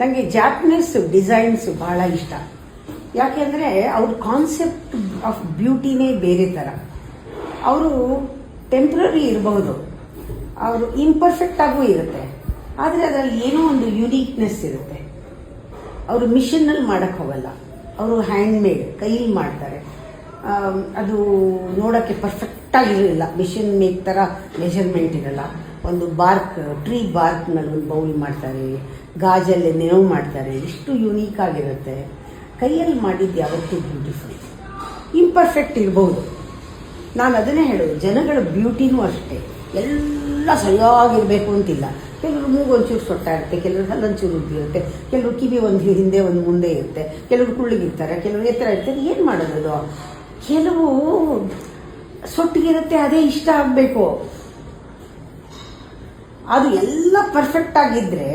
ನನಗೆ Japanese designs ಭಾಳ ಇಷ್ಟ. ಯಾಕೆಂದರೆ ಅವ್ರ ಕಾನ್ಸೆಪ್ಟ್ ಆಫ್ ಬ್ಯೂಟಿನೇ ಬೇರೆ ಥರ. ಅವರು ಟೆಂಪ್ರರಿ ಇರಬಹುದು, ಅವರು ಇಂಪರ್ಫೆಕ್ಟಾಗೂ ಇರುತ್ತೆ, ಆದರೆ ಅದರಲ್ಲಿ ಏನೋ ಒಂದು ಯುನೀಕ್ನೆಸ್ ಇರುತ್ತೆ. ಅವರು ಮಿಷನ್ನಲ್ಲಿ ಮಾಡೋಕ್ಕೆ ಹೋಗಲ್ಲ, ಅವರು ಹ್ಯಾಂಡ್ ಮೇಡ್ ಕೈಲಿ ಮಾಡ್ತಾರೆ. ಅದು ನೋಡೋಕ್ಕೆ ಪರ್ಫೆಕ್ಟಾಗಿರಲಿಲ್ಲ, ಮಿಷಿನ್ ಮೇಡ್ ಥರ ಮೆಷರ್ಮೆಂಟ್ ಇರಲ್ಲ. ಒಂದು ಟ್ರೀ ಬಾರ್ಕ್ನಲ್ಲಿ ಒಂದು ಬೌಲ್ ಮಾಡ್ತಾರೆ, ಗಾಜಲ್ಲಿ ನೆನವು ಮಾಡ್ತಾರೆ, ಎಷ್ಟು ಯುನೀಕ್ ಆಗಿರುತ್ತೆ. ಕೈಯಲ್ಲಿ ಮಾಡಿದ್ದು ಯಾವತ್ತೂ ಬ್ಯೂಟಿಫುಲ್. ಇಂಪರ್ಫೆಕ್ಟ್ ಇರ್ಬೋದು, ನಾನು ಅದನ್ನೇ ಹೇಳೋದು. ಜನಗಳ ಬ್ಯೂಟಿನೂ ಅಷ್ಟೇ, ಎಲ್ಲ ಸರಿಯಾಗಿರಬೇಕು ಅಂತಿಲ್ಲ. ಕೆಲವರು ಮೂಗು ಒಂಚೂರು ಸೊಟ್ಟ ಇರುತ್ತೆ, ಕೆಲವರು ಹಲ್ಲೊಂಚೂರು ಉದ್ದಿರುತ್ತೆ, ಕೆಲವರು ಕಿವಿ ಒಂದು ಹಿಂದೆ ಒಂದು ಮುಂದೆ ಇರುತ್ತೆ, ಕೆಲವರು ಕುಳ್ಳಿಗಿರ್ತಾರೆ, ಕೆಲವರು ಎತ್ತರ ಇರ್ತಾರೆ. ಏನು ಮಾಡೋದು? ಕೆಲವು ಸೊಟ್ಟಿಗಿರುತ್ತೆ, ಅದೇ ಇಷ್ಟ ಆಗಬೇಕು. ಅದು ಎಲ್ಲ ಪರ್ಫೆಕ್ಟ್ ಆಗಿದ್ದರೆ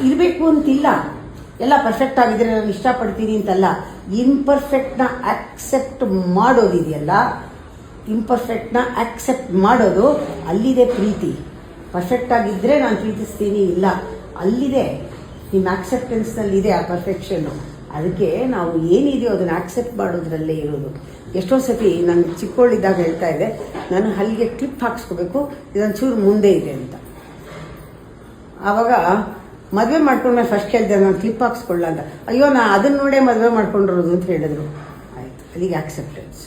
ಇರಬೇಕು ಅಂತಿಲ್ಲ. ಎಲ್ಲ ಪರ್ಫೆಕ್ಟ್ ಆಗಿದ್ರೆ ನಾನು ಇಷ್ಟಪಡ್ತೀನಿ ಅಂತಲ್ಲ. ಇಂಪರ್ಫೆಕ್ಟ್ನ ಆಕ್ಸೆಪ್ಟ್ ಮಾಡೋದಿದೆಯಲ್ಲ, ಇಂಪರ್ಫೆಕ್ಟ್ನ ಆಕ್ಸೆಪ್ಟ್ ಮಾಡೋದು, ಅಲ್ಲಿದೆ ಪ್ರೀತಿ. ಪರ್ಫೆಕ್ಟ್ ಆಗಿದ್ದರೆ ನಾನು ಪ್ರೀತಿಸ್ತೀನಿ ಇಲ್ಲ, ಅಲ್ಲಿದೆ ನಿಮ್ಮ ಆಕ್ಸೆಪ್ಟೆನ್ಸ್ನಲ್ಲಿದೆ ಆ ಪರ್ಫೆಕ್ಷನ್ನು. ಅದಕ್ಕೆ ನಾವು ಏನಿದೆಯೋ ಅದನ್ನು ಆಕ್ಸೆಪ್ಟ್ ಮಾಡೋದ್ರಲ್ಲೇ ಇರೋದು. ಎಷ್ಟೋ ಸತಿ ನಾನು ಚಿಕ್ಕವಳಿದ್ದಾಗ ಹೇಳ್ತಾ ಇದ್ದೆ, ನಾನು ಹಲ್ಲಿಗೆ ಕ್ಲಿಪ್ ಹಾಕ್ಸ್ಕೋಬೇಕು, ಇದೊಂಚೂರು ಮುಂದೆ ಇದೆ ಅಂತ. ಆವಾಗ ಮದುವೆ ಮಾಡ್ಕೊಂಡ್ಮೇಲೆ ಫಸ್ಟ್ ಹೇಳಿದೆ, ನಾನು ಕ್ಲಿಪ್ ಹಾಕ್ಸ್ಕೊಳ್ಳ ಅಂತ. ಅಯ್ಯೋ, ನಾ ಅದನ್ನ ನೋಡೇ ಮದುವೆ ಮಾಡ್ಕೊಂಡಿರೋದು ಅಂತ ಹೇಳಿದ್ರು. ಆಯಿತು, ಅಲ್ಲಿಗೆ ಆಕ್ಸೆಪ್ಟೆನ್ಸ್.